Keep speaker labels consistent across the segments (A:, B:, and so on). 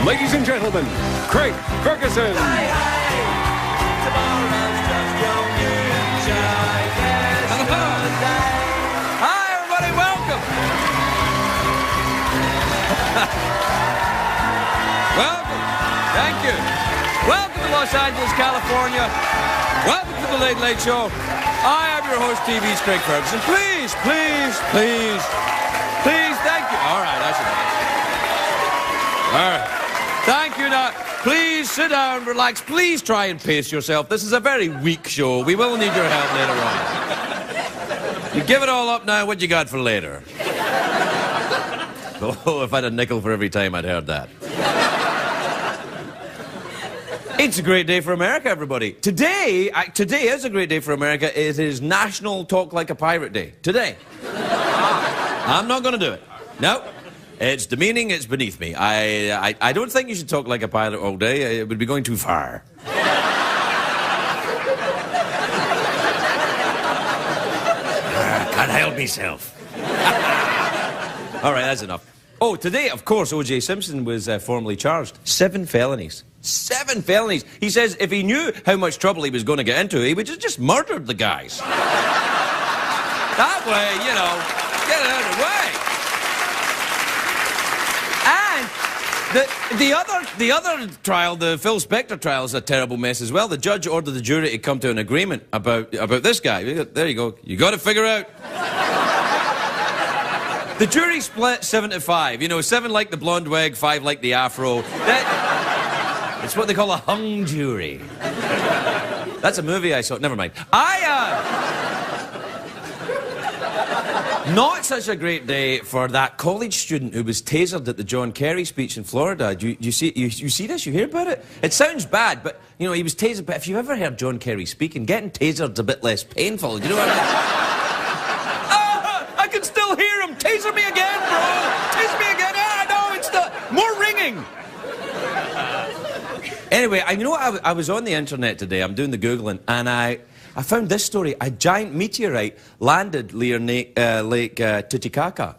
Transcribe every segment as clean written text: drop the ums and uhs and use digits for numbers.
A: Ladies and gentlemen, Craig Ferguson.
B: Hi, everybody, welcome. Welcome. Thank you. Welcome to Los Angeles, California. Welcome to the Late Late Show. I am your host, TV's Craig Ferguson. Please, thank you. All right, that's enough. All right. Thank you. Now, please sit down, relax. Please try and pace yourself. This is a very weak show. We will need your help later on. You give it all up now. What you got for later? Oh, if I had a nickel for every time I'd heard that. It's a great day for America, everybody. Today is a great day for America. It is National Talk Like a Pirate Day. Today. I'm not going to do it. No. It's demeaning, it's beneath me. I don't think you should talk like a pirate all day. It would be going too far. Can't help myself. All right, that's enough. Oh, today, of course, O.J. Simpson was formally charged. 7 felonies. 7 felonies. He says if he knew how much trouble he was going to get into, he would just murdered the guys. That way, you know, get it out of the way. The other trial, the Phil Spector trial, is a terrible mess as well. The judge ordered the jury to come to an agreement about this guy. There you go. You got to figure out. The jury split 7-5. You know, 7 like the blonde wig, 5 like the afro. It's what they call a hung jury. That's a movie I saw. Never mind. Not such a great day for that college student who was tasered at the John Kerry speech in Florida. You see this? You hear about it? It sounds bad, but, you know, he was tasered. But if you've ever heard John Kerry speaking, getting tasered's a bit less painful. You know what I mean? I can still hear him. Taser me again, bro. Taser me again. No, it's the more ringing. Anyway, you know what? I was on the internet today. I'm doing the Googling, and I found this story. A giant meteorite landed near Lake Titicaca.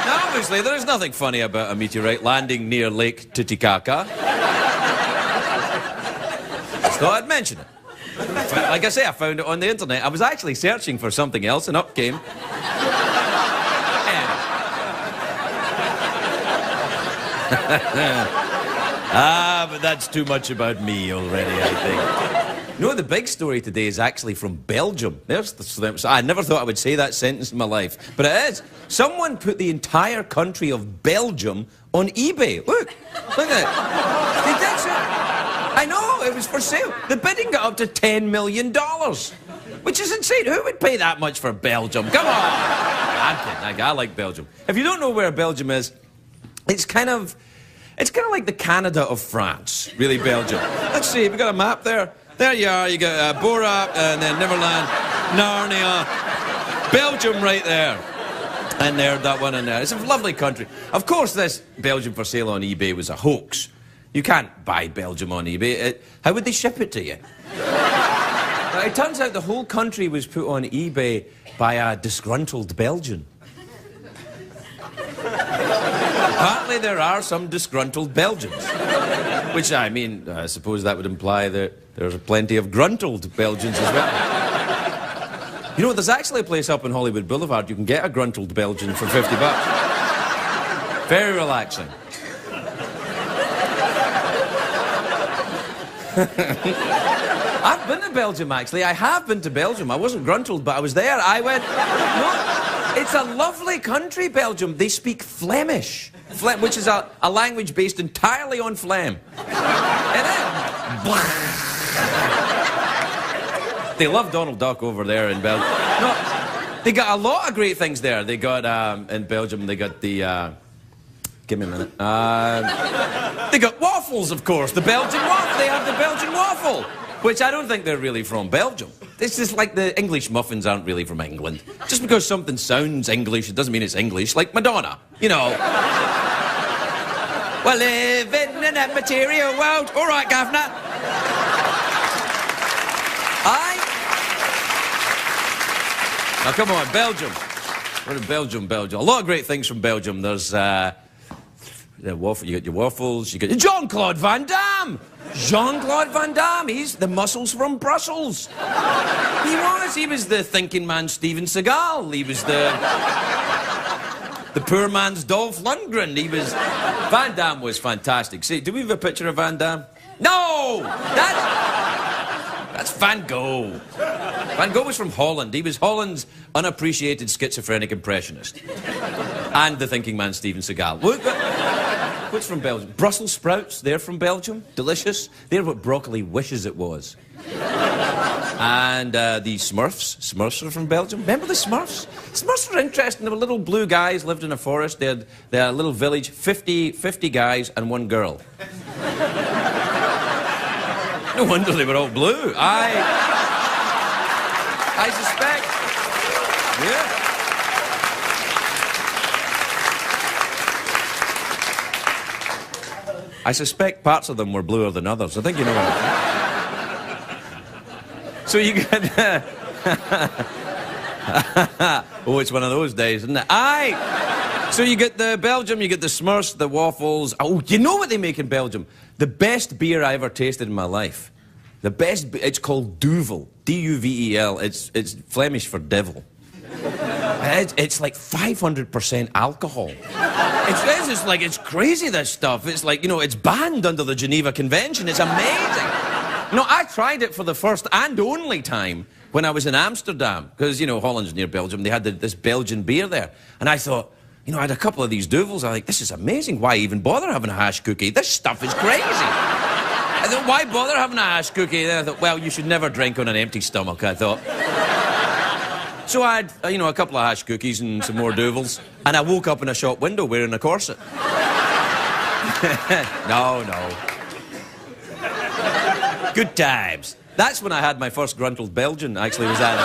B: Now, obviously, there is nothing funny about a meteorite landing near Lake Titicaca. Just thought I'd mention it. Like I say, I found it on the internet. I was actually searching for something else, and up came... but that's too much about me already, I think. You know, the big story today is actually from Belgium. I never thought I would say that sentence in my life, but it is. Someone put the entire country of Belgium on eBay. Look at it. They did so. I know, it was for sale. The bidding got up to $10 million, which is insane. Who would pay that much for Belgium? Come on. I'm kidding. I like Belgium. If you don't know where Belgium is, it's kind of like the Canada of France, really, Belgium. Let's see, have we got a map there? There you are, you got Borat, and then Neverland, Narnia, Belgium right there. And there, that one in there. It's a lovely country. Of course, this Belgium for sale on eBay was a hoax. You can't buy Belgium on eBay. How would they ship it to you? It turns out the whole country was put on eBay by a disgruntled Belgian. Apparently there are some disgruntled Belgians. Which, I mean, I suppose that would imply that there's plenty of gruntled Belgians as well. You know, there's actually a place up on Hollywood Boulevard you can get a gruntled Belgian for $50. Very relaxing. I've been to Belgium, actually. I have been to Belgium. I wasn't gruntled, but I was there. I went... No, it's a lovely country, Belgium. They speak Flemish, which is a language based entirely on phlegm. And then... They love Donald Duck over there in Belgium. No, they got a lot of great things there. They got, in Belgium, they got the, give me a minute. They got waffles, of course. The Belgian waffle. They have the Belgian waffle, which I don't think they're really from Belgium. It's just like the English muffins aren't really from England. Just because something sounds English, it doesn't mean it's English. Like Madonna, you know. We're living in a material world. All right, Governor. Now, come on, Belgium. We're in Belgium, Belgium. A lot of great things from Belgium. There's the waffle. You got your waffles. You got Jean-Claude Van Damme. Jean-Claude Van Damme. He's the muscles from Brussels. He was. He was the thinking man Steven Seagal. He was the poor man's Dolph Lundgren. He was. Van Damme was fantastic. See, do we have a picture of Van Damme? No, that's Van Gogh. Van Gogh was from Holland. He was Holland's unappreciated schizophrenic impressionist. And the thinking man, Steven Seagal. What's from Belgium? Brussels sprouts, they're from Belgium. Delicious. They're what broccoli wishes it was. And the Smurfs. Smurfs are from Belgium. Remember the Smurfs? Smurfs were interesting. They were little blue guys, lived in a forest. They had a little village, 50 guys and one girl. No wonder they were all blue. I suspect. Yeah. I suspect parts of them were bluer than others. I think you know what I'm saying. So you get... oh, it's one of those days, isn't it? So you get the Belgium, you get the Smurfs, the waffles. Oh, you know what they make in Belgium? The best beer I ever tasted in my life. The best, it's called Duvel. D-U-V-E-L. It's Flemish for devil. It's like 500% alcohol. It's crazy, this stuff. It's like, you know, it's banned under the Geneva Convention. It's amazing. No, I tried it for the first and only time when I was in Amsterdam. Because, you know, Holland's near Belgium. They had this Belgian beer there. And I thought, you know, I had a couple of these Duvels. I think, this is amazing. Why even bother having a hash cookie? This stuff is crazy. I thought, why bother having a hash cookie? Then I thought, well, you should never drink on an empty stomach, I thought. So I had, you know, a couple of hash cookies and some more Duvels, and I woke up in a shop window wearing a corset. No. Good times. That's when I had my first gruntled Belgian, actually, was that.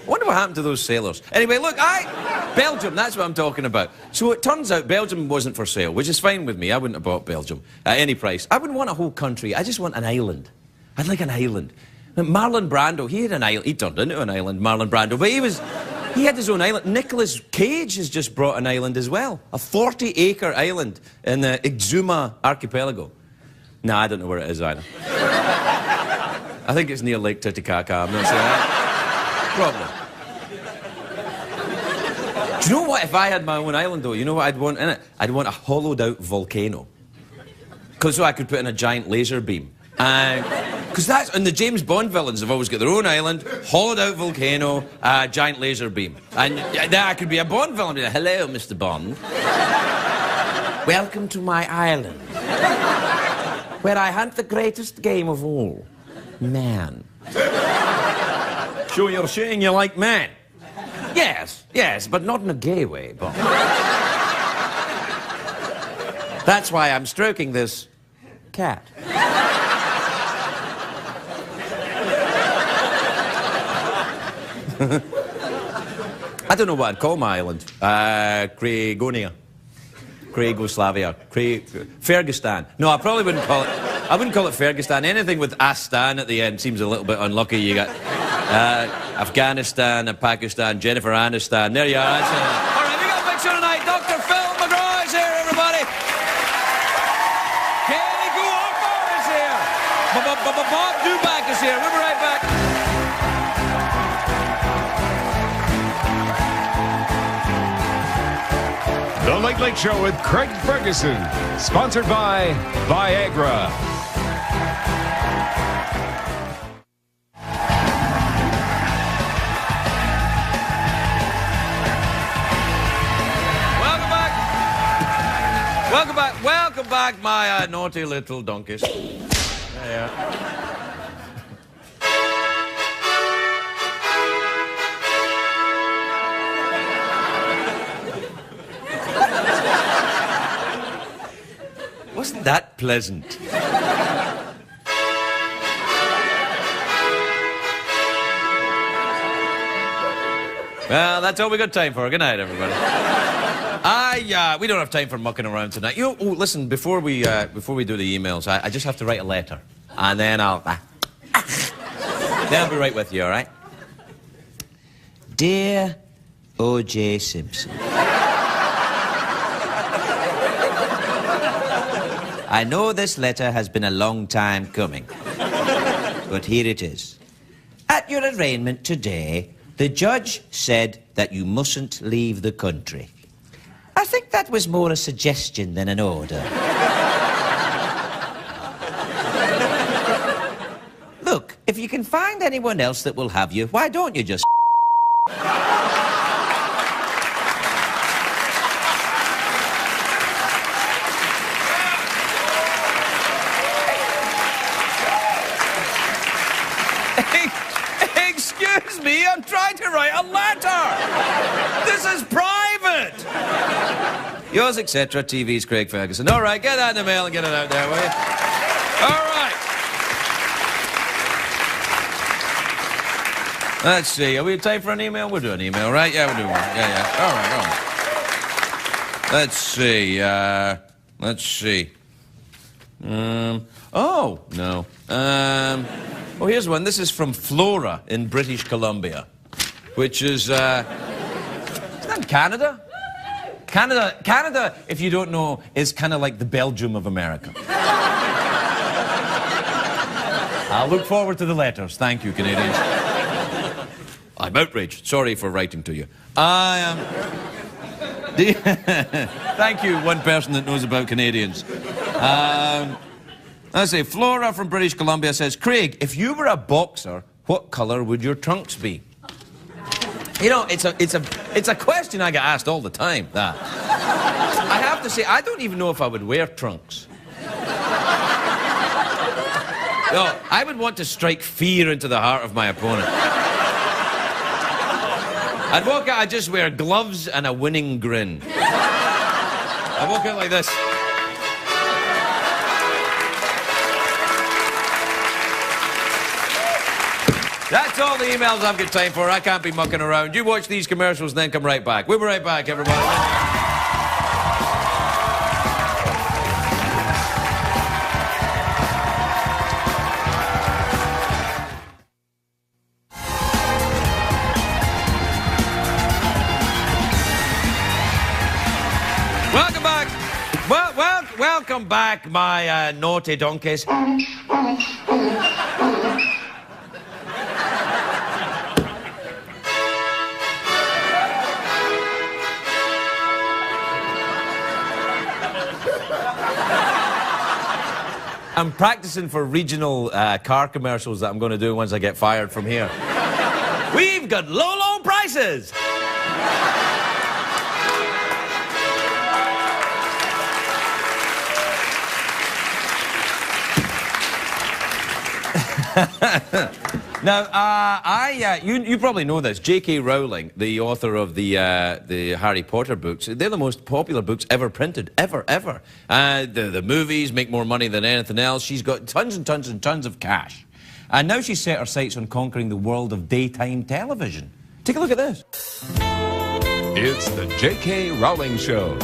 B: I wonder what happened to those sailors. Anyway, look, Belgium, that's what I'm talking about. So it turns out Belgium wasn't for sale, which is fine with me. I wouldn't have bought Belgium at any price. I wouldn't want a whole country. I just want an island. I'd like an island. Marlon Brando, he had an island. He turned into an island, Marlon Brando, but he had his own island. Nicolas Cage has just brought an island as well. A 40-acre island in the Exuma archipelago. No, I don't know where it is either. I think it's near Lake Titicaca, I'm not sure. Probably. Do you know what, if I had my own island, though, you know what I'd want in it? I'd want a hollowed-out volcano. Because so I could put in a giant laser beam. Because that's... And the James Bond villains have always got their own island, hollowed-out volcano, giant laser beam. And there I could be a Bond villain. Be like, hello, Mr. Bond. Welcome to my island, where I hunt the greatest game of all, man. So you're saying you like man? Yes, but not in a gay way, Bob. That's why I'm stroking this cat. I don't know what I'd call my island. Craigonia. Craigoslavia. Fergistan. No, I probably wouldn't call it... I wouldn't call it Fergistan. Anything with Astan at the end seems a little bit unlucky. You got Afghanistan and Pakistan, Jennifer Aniston. There you are. All right, we got a big show tonight. Dr. Phil McGraw is here, everybody. Kaley Cuoco is here. Bob Dubac is here. We'll be right back.
A: The Late Late Show with Craig Ferguson, sponsored by Viagra.
B: Welcome back, my naughty little donkeys. There. Wasn't that pleasant? Well, that's all we got time for. Good night, everybody. We don't have time for mucking around tonight. You know, oh, listen, before we do the emails, I just have to write a letter. And then I'll be right with you, all right? Dear O.J. Simpson, I know this letter has been a long time coming, but here it is. At your arraignment today, the judge said that you mustn't leave the country. I think that was more a suggestion than an order. Look, if you can find anyone else that will have you, why don't you just Excuse me, I'm trying to write a letter. This is private. Yours, etc., TV's Craig Ferguson. All right, get that in the mail and get it out there, will you? All right. Let's see, are we time for an email? We'll do an email, right? Yeah, we'll do one. Yeah. All right. Let's see, oh, no. Oh, here's one. This is from Flora in British Columbia, which is, isn't that Canada? Canada, if you don't know, is kind of like the Belgium of America. I'll look forward to the letters. Thank you, Canadians. I'm outraged. Sorry for writing to you. I am... Thank you, one person that knows about Canadians. Let's see, Flora from British Columbia says, Craig, if you were a boxer, what colour would your trunks be? You know, it's a question I get asked all the time, that. I have to say, I don't even know if I would wear trunks. No, I would want to strike fear into the heart of my opponent. I'd walk out, I'd just wear gloves and a winning grin. I'd walk out like this. That's all the emails I've got time for. I can't be mucking around. You watch these commercials and then come right back. We'll be right back, everybody. Welcome back. Welcome back, my naughty donkeys. I'm practicing for regional car commercials that I'm going to do once I get fired from here. We've got low prices! Now, you probably know this. J.K. Rowling, the author of the Harry Potter books, they're the most popular books ever printed, ever. The movies make more money than anything else. She's got tons and tons and tons of cash. And now she's set her sights on conquering the world of daytime television. Take a look at this.
A: It's the J.K. Rowling Show.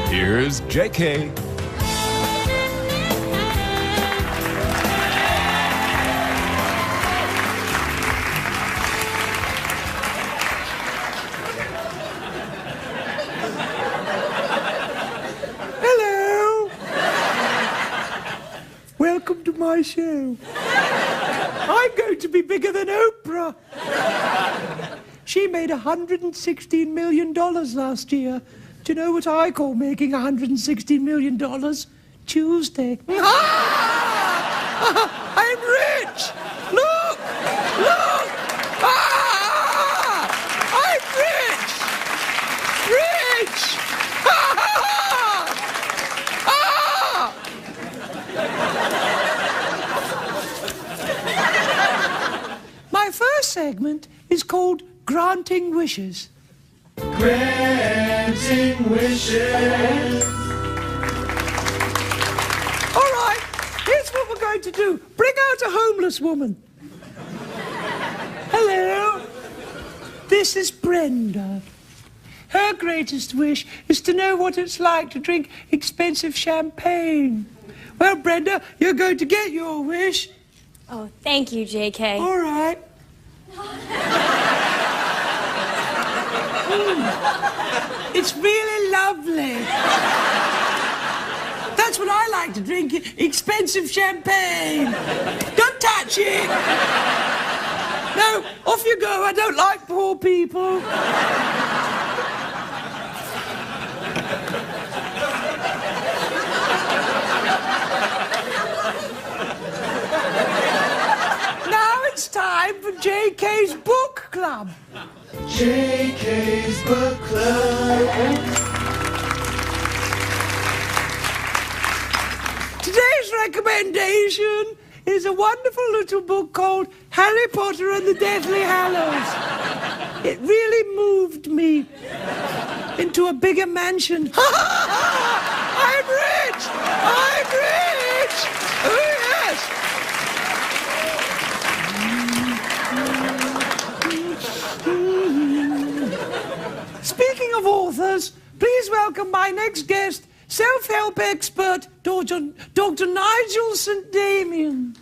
A: Here's J.K.
C: Welcome to my show. I'm going to be bigger than Oprah. She made $116 million last year. Do you know what I call making $116 million? Tuesday. I'm rich! Look! I'm rich! My first segment is called Granting Wishes.
D: Granting wishes.
C: All right, here's what we're going to do. Bring out a homeless woman. Hello. This is Brenda. Her greatest wish is to know what it's like to drink expensive champagne. Well, Brenda, you're going to get your wish.
E: Oh, thank you, J.K.
C: All right. It's really lovely. That's what I like to drink, expensive champagne. Don't touch it. No, off you go. I don't like poor people. Now it's time for JK's Book Club.
D: JK's Book Club.
C: Today's recommendation is a wonderful little book called Harry Potter and the Deathly Hallows. It really moved me into a bigger mansion. I'm rich! I'm rich! Oh, yes! Speaking of authors, please welcome my next guest, self-help expert, Dr. Nigel St. Damien.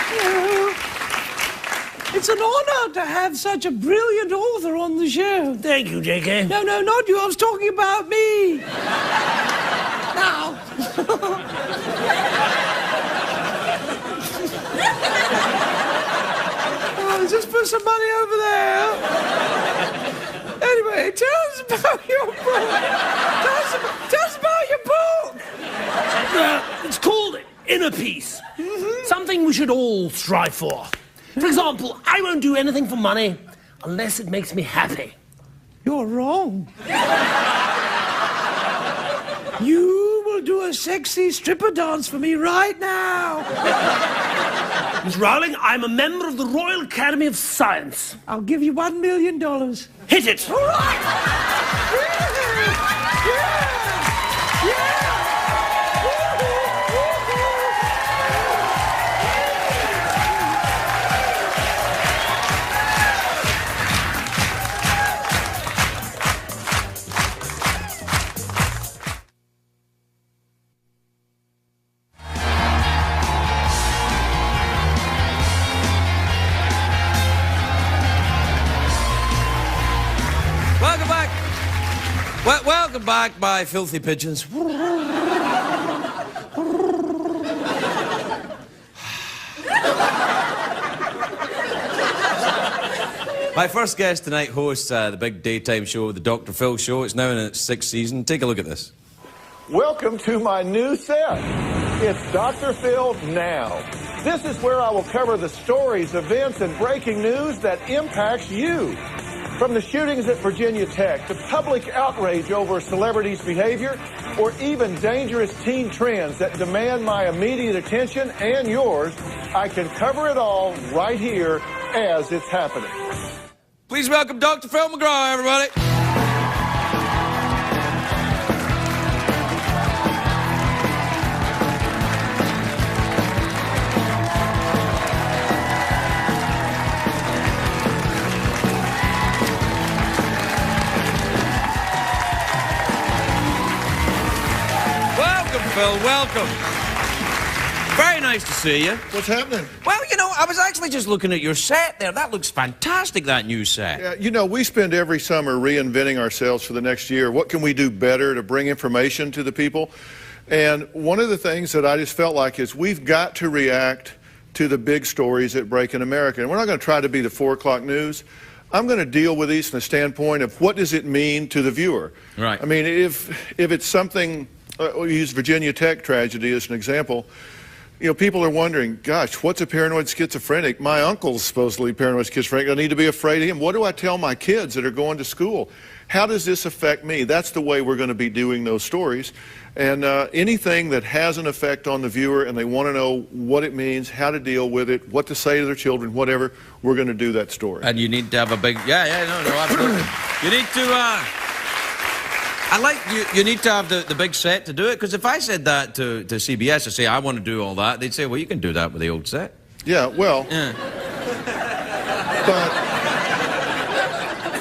C: Hello. It's an honor to have such a brilliant author on the show.
E: Thank you, JK.
C: No, not you. I was talking about me. Now. Oh, just put some money over there. Anyway, tell us about your book. Tell us about your book.
E: It's called Inner Peace. Something we should all strive for. For example, I won't do anything for money unless it makes me happy.
C: You're wrong. You will do a sexy stripper dance for me right now.
E: Miss Rowling, I'm a member of the Royal Academy of Science.
C: I'll give you $1 million.
E: Hit it!
C: All right. Yeah.
B: Welcome back, my filthy pigeons. My first guest tonight hosts the big daytime show, the Dr. Phil Show. It's now in its 6th season. Take a look at this.
F: Welcome to my new set. It's Dr. Phil Now. This is where I will cover the stories, events, and breaking news that impacts you. From the shootings at Virginia Tech to public outrage over celebrities' behavior, or even dangerous teen trends that demand my immediate attention and yours, I can cover it all right here as it's happening.
B: Please welcome Dr. Phil McGraw, everybody. Phil, welcome. Very nice to see you.
F: What's happening?
B: Well, you know, I was actually just looking at your set there. That looks fantastic, that new set.
F: Yeah, you know, we spend every summer reinventing ourselves for the next year. What can we do better to bring information to the people? And one of the things that I just felt like is we've got to react to the big stories that break in America. And we're not going to try to be the 4 o'clock news. I'm going to deal with these from the standpoint of what does it mean to the viewer.
B: Right.
F: I mean, if it's something... we'll use Virginia Tech tragedy as an example. You know, people are wondering, gosh, what's a paranoid schizophrenic? My uncle's supposedly paranoid schizophrenic. I need to be afraid of him. What do I tell my kids that are going to school? How does this affect me? That's the way we're going to be doing those stories. And anything that has an effect on the viewer and they want to know what it means, how to deal with it, what to say to their children, whatever, we're going to do that story.
B: And you need to have a big... no, absolutely. You need to... I like you need to have the big set to do it, because if I said that to CBS, I say, I want to do all that, they'd say, well, you can do that with the old set.
F: Yeah, well...
B: Yeah.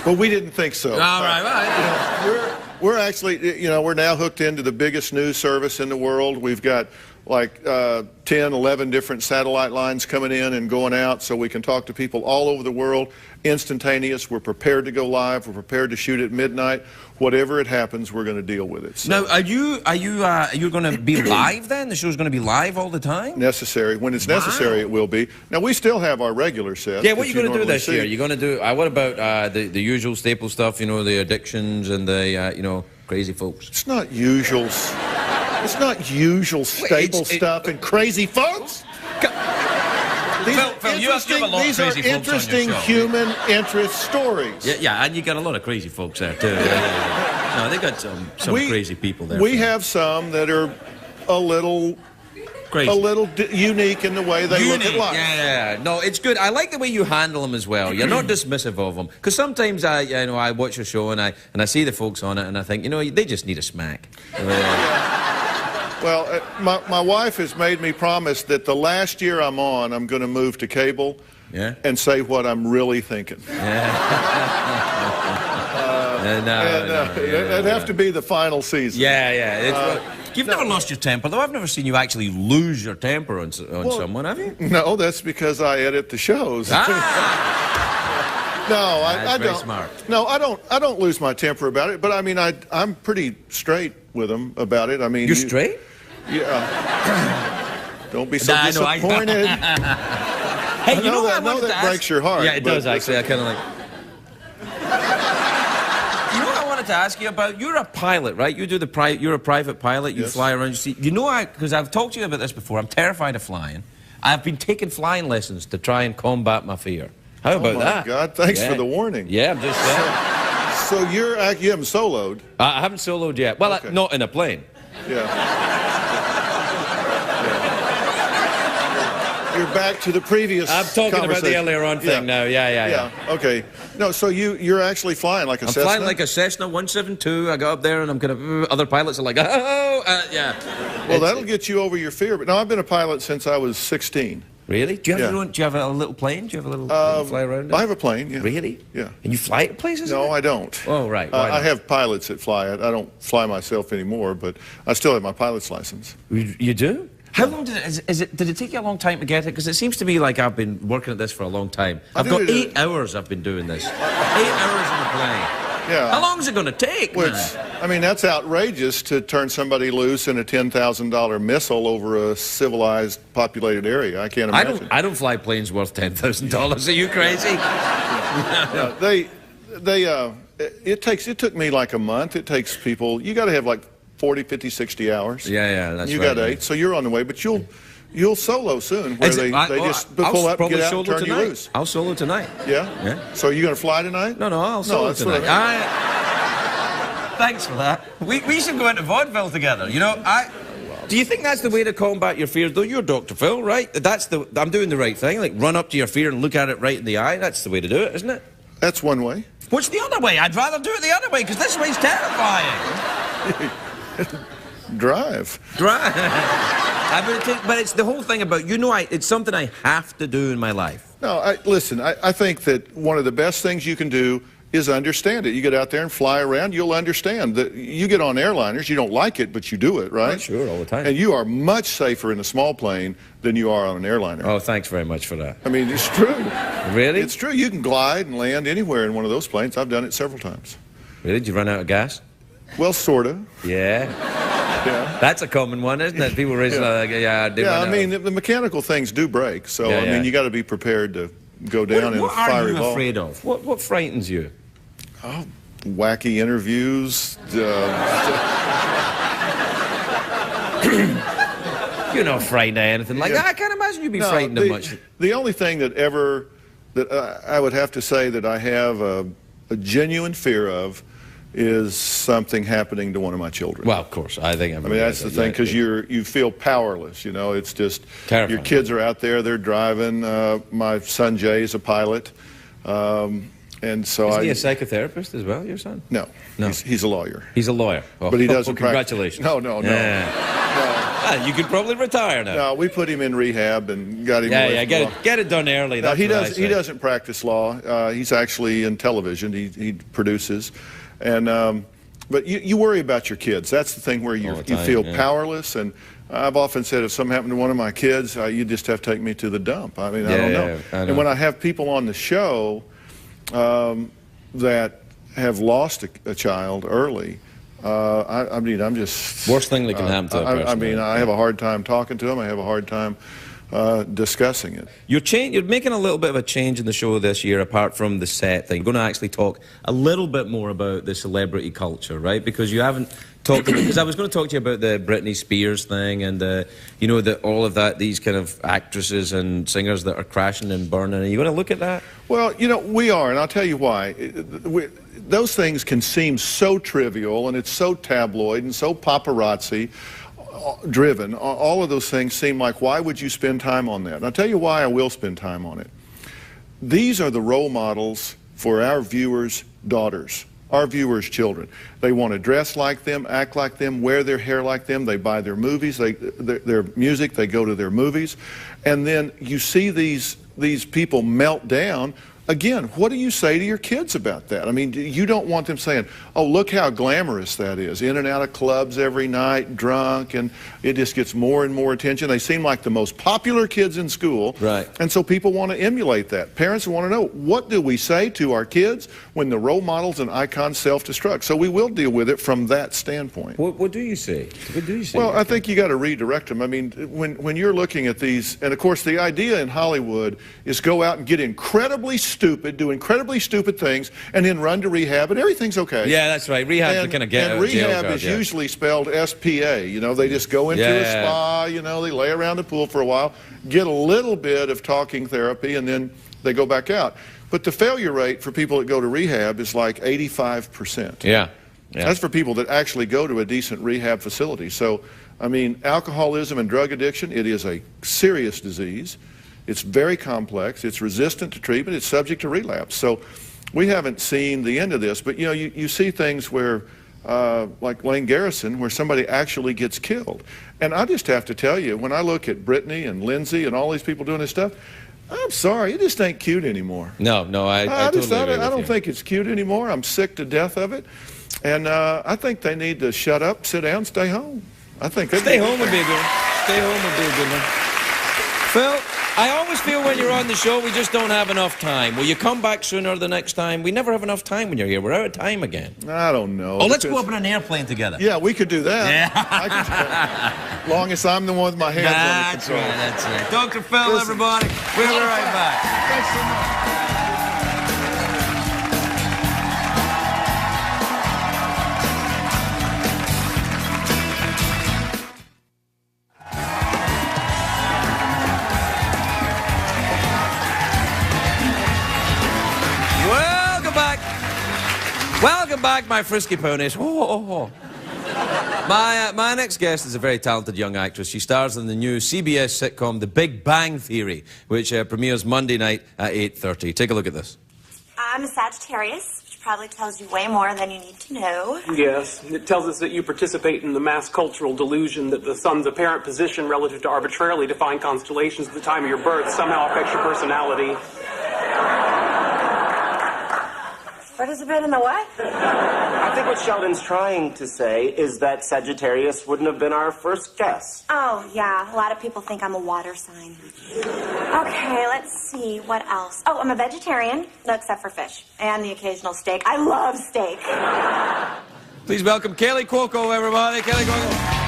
F: But we didn't think so.
B: All right, well...
F: We're actually, you know, we're now hooked into the biggest news service in the world. We've got like 10, 11 different satellite lines coming in and going out, so we can talk to people all over the world, instantaneous. We're prepared to go live. We're prepared to shoot at midnight. Whatever it happens, we're going to deal with it. So.
B: Now, are you going to be live then? The show's going to be live all the time?
F: Necessary. When it's necessary, it will be. Now, we still have our regular set.
B: Yeah, what are you going to do this year? You're going to do, what about the usual staple stuff, you know, the addictions and the, you know, crazy folks?
F: It's not usual. It's not usual staple stuff and crazy folks. These are interesting human interest stories.
B: Yeah, and you got a lot of crazy folks there too. No, they got some crazy people there.
F: We have some that are a little crazy, unique in the way they look at life.
B: Yeah, no, it's good. I like the way you handle them as well. You're not dismissive of them, because sometimes I watch a show and I see the folks on it and I think, you know, they just need a smack.
F: Well, my wife has made me promise that the last year I'm on, I'm going to move to cable and say what I'm really thinking. It'd have to be the final season.
B: You've never lost your temper, though. I've never seen you actually lose your temper on someone, have you?
F: No, that's because I edit the shows. No, I don't.
B: Smart.
F: No, I don't lose my temper about it. But I mean, I'm pretty straight with them about it. I mean,
B: you're straight?
F: Yeah. Don't be so disappointed.
B: Hey, you know what I wanted to ask?
F: breaks your heart.
B: Yeah, it does actually. I kind of like. You know what I wanted to ask you about? You're a pilot, right? You do you're a private pilot. You fly around. You see. You know, because I've talked to you about this before. I'm terrified of flying. I've been taking flying lessons to try and combat my fear. How about that?
F: Oh my God! Thanks for the warning.
B: Yeah, I'm just saying.
F: So you haven't soloed?
B: I haven't soloed yet. Well, not in a plane.
F: Yeah. You're back to the previous
B: I'm talking about the earlier on thing now. Yeah.
F: Okay. No, so you're actually flying like a Cessna?
B: I'm flying like a Cessna 172. I go up there and I'm kind of... other pilots are like, yeah.
F: Well, that'll get you over your fear. But no, I've been a pilot since I was 16.
B: Really? Do you have a little plane? Do you have a little fly around?
F: I have a plane, yeah.
B: Really?
F: Yeah.
B: And you fly at places?
F: No, I don't.
B: Oh, right.
F: I have pilots that fly it. I don't fly myself anymore, but I still have my pilot's license.
B: You do? How long did it take you a long time to get it? Because it seems to me like I've been working at this for a long time. I've got 8 hours I've been doing this. 8 hours in a plane.
F: Yeah.
B: How long is it going to take, man?
F: I mean, that's outrageous to turn somebody loose in a $10,000 missile over a civilized, populated area. I can't imagine.
B: I don't fly planes worth $10,000. Are you crazy?
F: It took me like a month. It takes people, you got to have like 40, 50, 60 hours.
B: Yeah, that's right.
F: You got 8, so you're on the way, but you'll solo soon, where they just pull up, get out, and turn you loose.
B: I'll solo tonight.
F: Yeah? So are you going to fly tonight?
B: No, I'll solo tonight. Thanks for that. We should go into vaudeville together. You know, do you think that's the way to combat your fears? Though you're Dr. Phil, right? I'm doing the right thing. Like, run up to your fear and look at it right in the eye. That's the way to do it, isn't it?
F: That's one way.
B: What's the other way? I'd rather do it the other way, because this way's terrifying.
F: Drive.
B: But it's the whole thing about, it's something I have to do in my life.
F: No, listen, I think that one of the best things you can do is understand it. You get out there and fly around, you'll understand. That you get on airliners, you don't like it, but you do it, right?
B: Sure, all the time.
F: And you are much safer in a small plane than you are on an airliner.
B: Oh, thanks very much for that.
F: I mean, it's true.
B: Really?
F: It's true. You can glide and land anywhere in one of those planes. I've done it several times.
B: Really? Did you run out of gas?
F: Well, sort of.
B: Yeah. That's a common one, isn't it? People raise
F: I mean, the mechanical things do break, so I mean, you got to be prepared to go down in a fiery ball.
B: What are you afraid of? What frightens you?
F: Oh, wacky interviews.
B: You're not frightened of anything like that. I can't imagine you'd be frightened of much.
F: The only thing that I would have to say that I have a genuine fear of is something happening to one of my children.
B: Well, of course, I mean,
F: that's the thing, because you feel powerless. You know, it's just
B: terrifying.
F: Your kids are out there, they're driving. My son Jay is a pilot, and so
B: Isn't he a psychotherapist as well, your son?
F: No. He's a lawyer.
B: He's a lawyer. Oh,
F: but he doesn't.
B: Congratulations.
F: No.
B: You could probably retire now.
F: No, we put him in rehab and got him.
B: Get it done early.
F: No, he doesn't practice law. He's actually in television. He produces. And but you worry about your kids. That's the thing where you feel powerless, and I've often said if something happened to one of my kids, you just have to take me to the dump. I mean, I don't know. And when I have people on the show that have lost a child early, I mean, I'm just...
B: Worst thing that can happen to a person.
F: I mean, I have a hard time talking to them. I have a hard time discussing it.
B: You're making a little bit of a change in the show this year, apart from the set thing. You're going to actually talk a little bit more about the celebrity culture, right? Because you haven't talked about... Because I was going to talk to you about the Britney Spears thing and, you know, all of that, these kind of actresses and singers that are crashing and burning. Are you going to look at that?
F: Well, you know, we are, and I'll tell you why. Those things can seem so trivial, and it's so tabloid and so paparazzi driven. All of those things seem like, why would you spend time on that? And I'll tell you why I will spend time on it. These are the role models for our viewers' daughters, our viewers' children. They want to dress like them, act like them, wear their hair like them. They buy their movies, their music, they go to their movies. And then you see these people melt down. Again, what do you say to your kids about that? I mean, you don't want them saying, oh, look how glamorous that is. In and out of clubs every night, drunk, and it just gets more and more attention. They seem like the most popular kids in school.
B: Right.
F: And so people want to emulate that. Parents want to know, what do we say to our kids when the role models and icons self-destruct? So we will deal with it from that standpoint.
B: What do you say? What do you say?
F: Well, I think you got to redirect them. I mean, when you're looking at these, and of course the idea in Hollywood is go out and get incredibly stupid, do incredibly stupid things, and then run to rehab, and everything's okay.
B: Yeah, that's right. Rehab's going to get
F: and rehab is usually spelled S-P-A. You know, they just go into a spa, you know, they lay around the pool for a while, get a little bit of talking therapy, and then they go back out. But the failure rate for people that go to rehab is like 85%.
B: Yeah.
F: That's for people that actually go to a decent rehab facility. So, I mean, alcoholism and drug addiction, it is a serious disease. It's very complex. It's resistant to treatment. It's subject to relapse. So we haven't seen the end of this. But, you know, you see things where, like Lane Garrison, where somebody actually gets killed. And I just have to tell you, when I look at Britney and Lindsay and all these people doing this stuff, I'm sorry, it just ain't cute anymore.
B: No, I totally agree with
F: I don't think it's cute anymore. I'm sick to death of it. And I think they need to shut up, sit down, stay home. I think
B: stay home would be a good one. Stay home would be a good one. Phil, I always feel when you're on the show, we just don't have enough time. Will you come back sooner the next time? We never have enough time when you're here. We're out of time again.
F: I don't know.
B: Oh, let's go up in an airplane together.
F: Yeah, we could do that.
B: Yeah.
F: I could do that. Long as I'm the one with my hands on the control.
B: That's right. Dr. Phil, everybody. We'll be right back.
F: Thanks so much.
B: Welcome back, my frisky ponies. My next guest is a very talented young actress. She stars in the new CBS sitcom The Big Bang Theory, which premieres Monday night at 8:30. Take a look at this.
G: I'm a Sagittarius, which probably tells you way more than you need to know.
H: Yes, it tells us that you participate in the mass cultural delusion that the sun's apparent position relative to arbitrarily defined constellations at the time of your birth somehow affects your personality.
G: Participate in the what?
I: I think what Sheldon's trying to say is that Sagittarius wouldn't have been our first guess.
G: Oh, yeah. A lot of people think I'm a water sign. Okay, let's see. What else? Oh, I'm a vegetarian, no, except for fish. And the occasional steak. I love steak.
B: Please welcome Kaley Cuoco, everybody. Kaley Cuoco.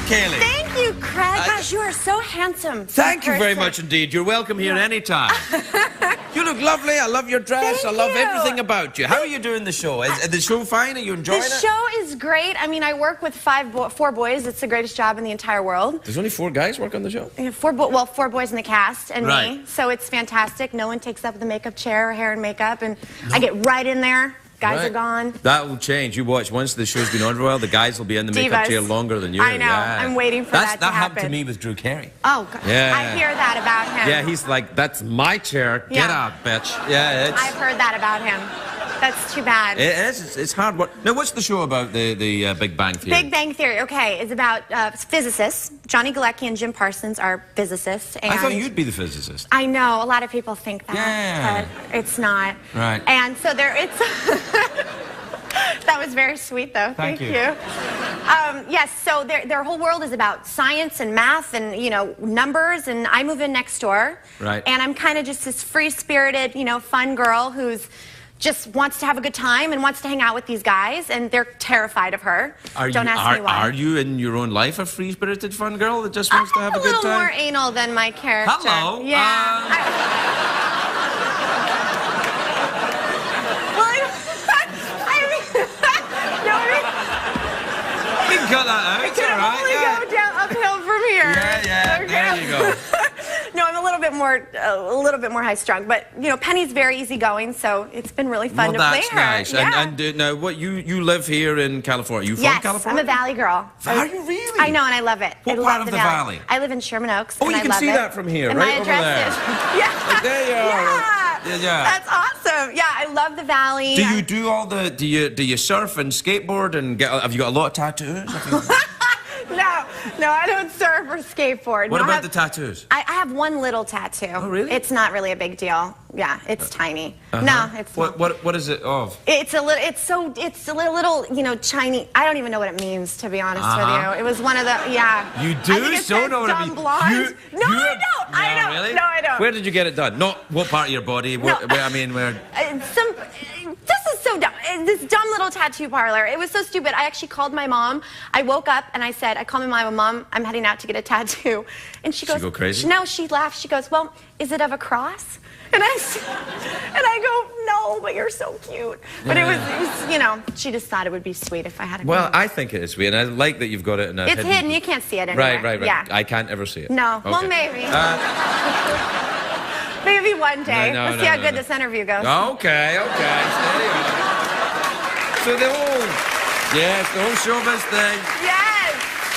B: Kaley.
G: Thank you, Craig. Gosh, you are so handsome.
B: Thank you very much indeed. You're welcome here anytime. You look lovely. I love your dress.
G: Thank
B: I love
G: you.
B: everything about you. How are you doing the show? Is the show fine? Are you enjoying it?
J: The show is great. I mean, I work with four boys. It's the greatest job in the entire world.
B: There's only 4 guys work on the show?
J: Four boys in the cast and me. So it's fantastic. No one takes up the makeup chair or hair and makeup, and I get right in there. Guys are gone.
B: That will change. You watch. Once the show's been on for a while, the guys will be in the makeup chair longer than you.
J: I know. Yeah. I'm waiting for that to happen.
B: That happened to me with Drew Carey.
J: Oh, God.
B: Yeah.
J: I hear that about him.
B: Yeah, he's like, that's my chair. Get out, bitch. Yeah,
J: I've heard that about him. That's too bad.
B: It is. It's hard work. Now, what's the show about, the Big Bang Theory?
J: Big Bang Theory, okay, is about physicists. Johnny Galecki and Jim Parsons are physicists. And
B: I thought you'd be the physicist.
J: I know, a lot of people think that,
B: Yeah.
J: but it's not.
B: Right.
J: And so it's... That was very sweet, though. Thank you. Yes, so their whole world is about science and math and, you know, numbers, and I move in next door.
B: Right.
J: And I'm kind of just this free-spirited, you know, fun girl who's just wants to have a good time and wants to hang out with these guys, and they're terrified of her. Don't ask me why.
B: Are you, in your own life, a free-spirited fun girl that just wants to have a good time?
J: I'm a little more anal than my character.
B: Hello.
J: Yeah.
B: We can cut that out. It's all right.
J: Only go down uphill from here.
B: Yeah.
J: Okay.
B: There you go.
J: No, I'm a little bit more high-strung, but you know, Penny's very easygoing, so it's been really fun to play her.
B: Nice.
J: Yeah.
B: And now, what you live here in California? You from
J: Yes,
B: California?
J: I'm a Valley girl.
B: Are you really?
J: I know, and I love it.
B: What
J: I
B: part
J: love
B: of the valley?
J: I live in Sherman Oaks.
B: Oh,
J: and
B: you
J: I
B: can
J: love
B: see
J: it.
B: that from here,
J: and
B: right
J: my
B: over
J: address
B: there.
J: Is, yeah.
B: Like, there you are.
J: Yeah. That's awesome. Yeah, I love the valley.
B: Do you do all the? Do you surf and skateboard and have you got a lot of tattoos?
J: No, I don't surf or skateboard.
B: What about the tattoos?
J: I have one little tattoo.
B: Oh, really?
J: It's not really a big deal. Yeah, it's tiny. No, it's not.
B: What is it of?
J: It's a little, you know, Chinese. I don't even know what it means, to be honest with you. It was one of the, yeah.
B: You do?
J: I think it says
B: know what it means.
J: blondes. No, I don't. I don't.
B: Really?
J: No, I don't.
B: Where did you get it done? Not what part of your body. Where, I mean, where?
J: This is so dumb. This dumb little tattoo parlor. It was so stupid. I actually called my mom. I woke up and I called my mom, I'm heading out to get a tattoo. And she goes,
B: go crazy?
J: No, she laughed. She goes, well, is it of a cross? And I go, no, but you're so cute. But it was, you know, she just thought it would be sweet if I had it.
B: Well, I think it is sweet, and I like that you've got it in a
J: It's hidden. You can't see it anywhere.
B: Right.
J: Yeah.
B: I can't ever see it.
J: No.
B: Okay.
J: Well, maybe. Maybe one day. Let's see how good this interview goes.
B: Okay. Steady on. So the whole showbiz thing.
J: Yes.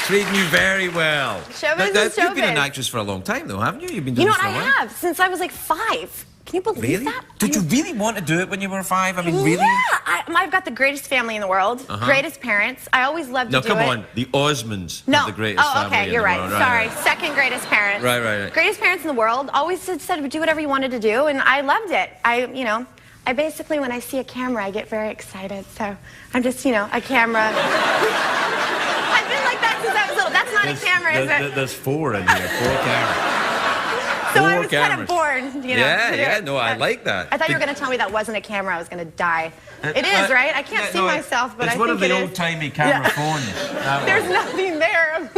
B: Treating you very well.
J: Showbiz is
B: You've been an
J: showbiz.
B: actress for a long time, though, haven't you? You've been doing
J: You know
B: this
J: what?
B: for a
J: I
B: while.
J: have since I was like 5. Can you believe
B: Really?
J: that?
B: Did you really want to do it when you were 5? I mean, really?
J: Yeah. I've got the greatest family in the world, greatest parents. I always loved to do it.
B: No, come on. The Osmonds
J: No.
B: have the greatest family
J: okay,
B: in
J: you're
B: the
J: right.
B: world.
J: Sorry. Second greatest parents.
B: Right.
J: Greatest parents in the world. Always said do whatever you wanted to do, and I loved it. I basically, when I see a camera, I get very excited. So I'm just, you know, a camera. I've been like that since I was little. That's not a camera, is it?
B: There's 4 in here. 4 cameras.
J: So I
B: 4
J: was
B: cameras.
J: kind of born, you know.
B: Yeah. No, I like that.
J: I thought you were going to tell me that wasn't a camera. I was going to die. It is, right? I can't see myself, but I think it is.
B: It's one of the old-timey camera phones.
J: There's nothing there.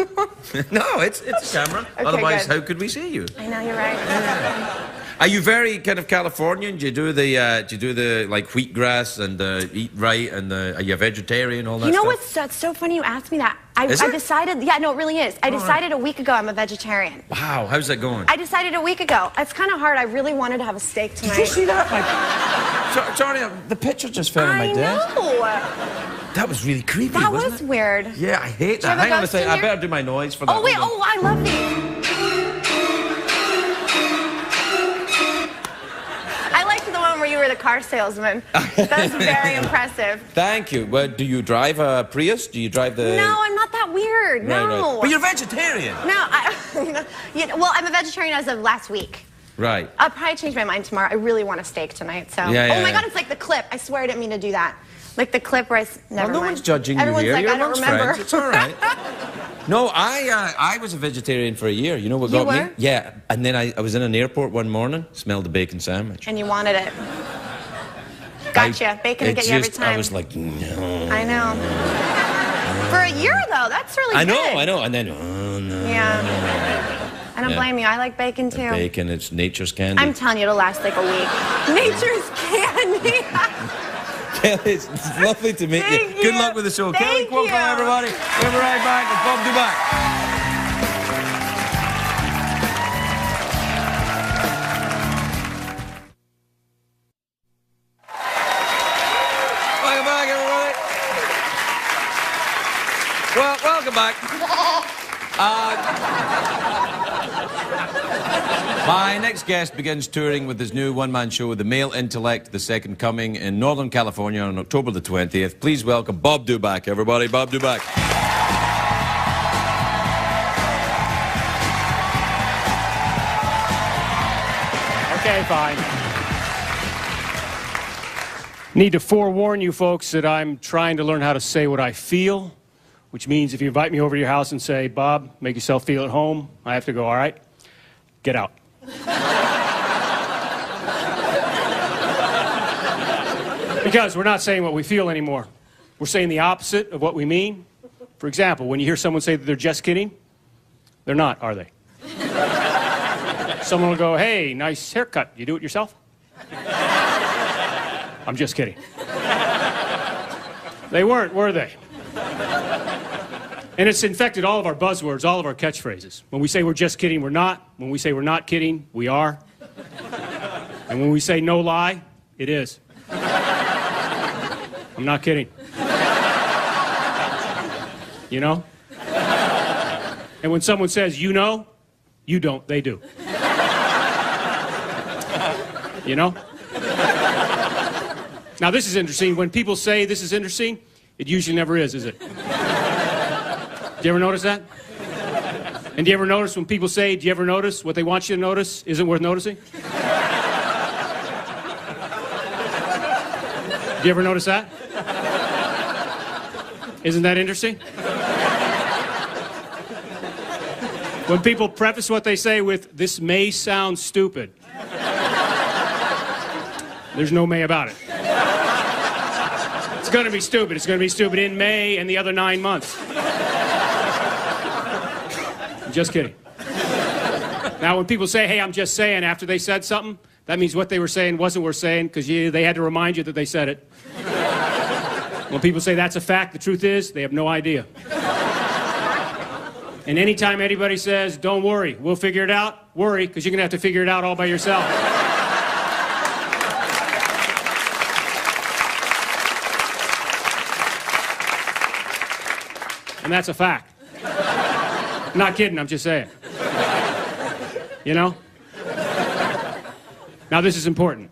B: No, it's a camera.
J: Okay,
B: Otherwise,
J: good.
B: how could we see you?
J: I know, you're right.
B: Are you very kind of Californian? Do you do the like wheatgrass and eat right and are you a vegetarian? All that.
J: You know
B: stuff?
J: what's that's so funny you asked me that. I
B: Is it?
J: decided. Yeah, no, it really is. I decided a week ago I'm a vegetarian.
B: Wow, how's that going?
J: I decided a week ago. It's kind of hard. I really wanted to have a steak tonight.
B: Did you see that? Sorry, the picture just fell on my desk.
J: I know.
B: That was really creepy.
J: That
B: wasn't
J: was
B: it?
J: weird.
B: Yeah, I hate
J: Do you
B: that.
J: have a
B: Hang on a
J: ghost
B: second.
J: in
B: I
J: here?
B: better do my noise for that.
J: Oh wait.
B: Hold on.
J: Oh, I love these. I liked the one where you were the car salesman. That's very impressive.
B: Thank you. Well, do you drive a Prius? Do you drive the...
J: No, I'm not that weird. No.
B: Right. But you're vegetarian.
J: No, well, I'm a vegetarian as of last week.
B: Right.
J: I'll probably change my mind tomorrow. I really want a steak tonight, so...
B: Yeah,
J: oh my God, it's like the clip. I swear I didn't mean to do that. Like the clip where never
B: no
J: mind.
B: one's judging
J: Everyone's
B: you here.
J: Like,
B: You're
J: I don't
B: amongst
J: remember.
B: friends. It's all right. No, I was a vegetarian for a year. You know what got
J: were?
B: me? Yeah, and then I was in an airport one morning, smelled a bacon sandwich.
J: And you wanted it. Gotcha. Bacon will get you every time.
B: I was like, no.
J: I know. For a year, though, that's really good.
B: I know. And then, no.
J: Yeah. I don't blame you. I like bacon, too.
B: Bacon, it's nature's candy.
J: I'm telling you, it'll last like a week. Nature's candy.
B: Kaley, it's lovely to meet
J: Thank
B: you. Good
J: you.
B: luck with the show.
J: Thank
B: Kaley Cuoco,
J: you.
B: everybody. We'll be right back with Bob Dubac. Welcome back, everybody. Well, welcome back. My next guest begins touring with his new one-man show, The Male Intellect, The Second Coming, in Northern California on October the 20th. Please welcome Bob Dubac, everybody. Bob Dubac.
K: Okay, fine. Need to forewarn you folks that I'm trying to learn how to say what I feel, which means if you invite me over to your house and say, Bob, make yourself feel at home, I have to go, all right, get out. Because we're not saying what we feel anymore. We're saying the opposite of what we mean. For example, when you hear someone say that they're just kidding, they're not, are they? Someone will go, hey, nice haircut. You do it yourself? I'm just kidding. They weren't, were they? And it's infected all of our buzzwords, all of our catchphrases. When we say we're just kidding, we're not. When we say we're not kidding, we are. And when we say no lie, it is. I'm not kidding. You know? And when someone says, you know, you don't, they do. You know? Now, this is interesting. When people say this is interesting, it usually never is it? Do you ever notice that? And do you ever notice when people say, do you ever notice what they want you to notice isn't worth noticing? Do you ever notice that? Isn't that interesting? When people preface what they say with, this may sound stupid, there's no may about it. It's going to be stupid. It's going to be stupid in May and the other 9 months. I'm just kidding. Now, when people say, hey, I'm just saying, after they said something, that means what they were saying wasn't worth saying because they had to remind you that they said it. When people say that's a fact, the truth is, they have no idea. And anytime anybody says, don't worry, we'll figure it out, worry, because you're going to have to figure it out all by yourself. And that's a fact. I'm not kidding, I'm just saying. You know? Now, this is important.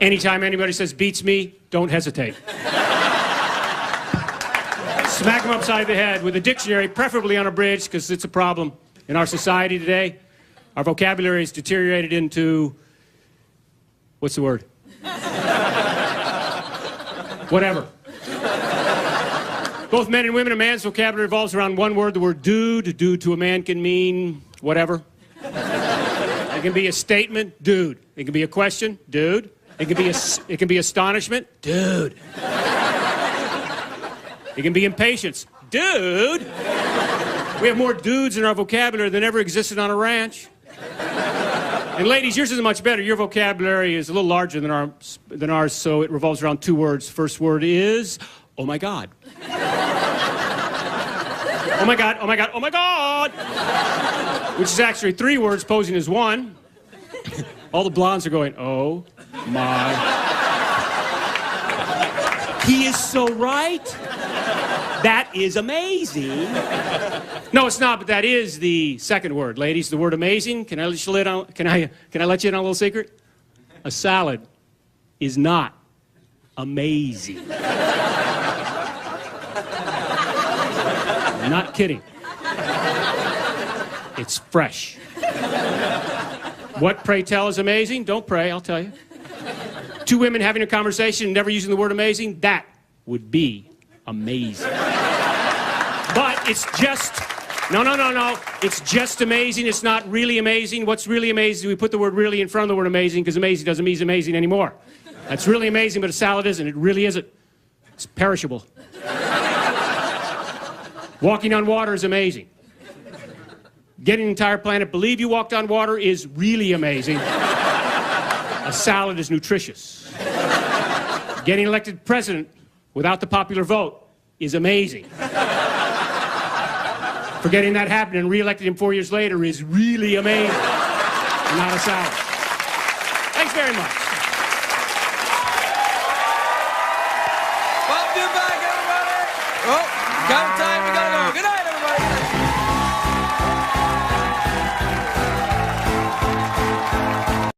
K: Anytime anybody says, beats me, don't hesitate. Smack them upside the head with a dictionary, preferably unabridged, because it's a problem in our society today. Our vocabulary is deteriorated into, what's the word? Whatever. Both men and women, a man's vocabulary revolves around one word, the word dude. Dude to a man can mean whatever. It can be a statement, dude. It can be a question, dude. It can be astonishment, dude. It can be impatience, dude. We have more dudes in our vocabulary than ever existed on a ranch. And ladies, yours is much better. Your vocabulary is a little larger than ours, so it revolves around two words. First word is, oh my God. Oh my God, oh my God, oh my God. Which is actually three words posing as one. All the blondes are going, oh my. He is so right. That is amazing. No, it's not, but that is the second word. Ladies, the word amazing, can I let you in on a little secret? A salad is not amazing. I'm not kidding. It's fresh. What, pray tell, is amazing? Don't pray, I'll tell you. Two women having a conversation and never using the word amazing, that would be amazing. But it's just, no. It's just amazing. It's not really amazing. What's really amazing, we put the word really in front of the word amazing because amazing doesn't mean amazing anymore. That's really amazing, but a salad isn't. It really isn't. It's perishable. Walking on water is amazing. Getting an entire planet believe you walked on water is really amazing. A salad is nutritious. Getting elected president without the popular vote is amazing. Forgetting that happened and re-elected him 4 years later is really amazing. Not a salad. Thanks very much.
B: Bob Dubac, everybody. Oh, got time.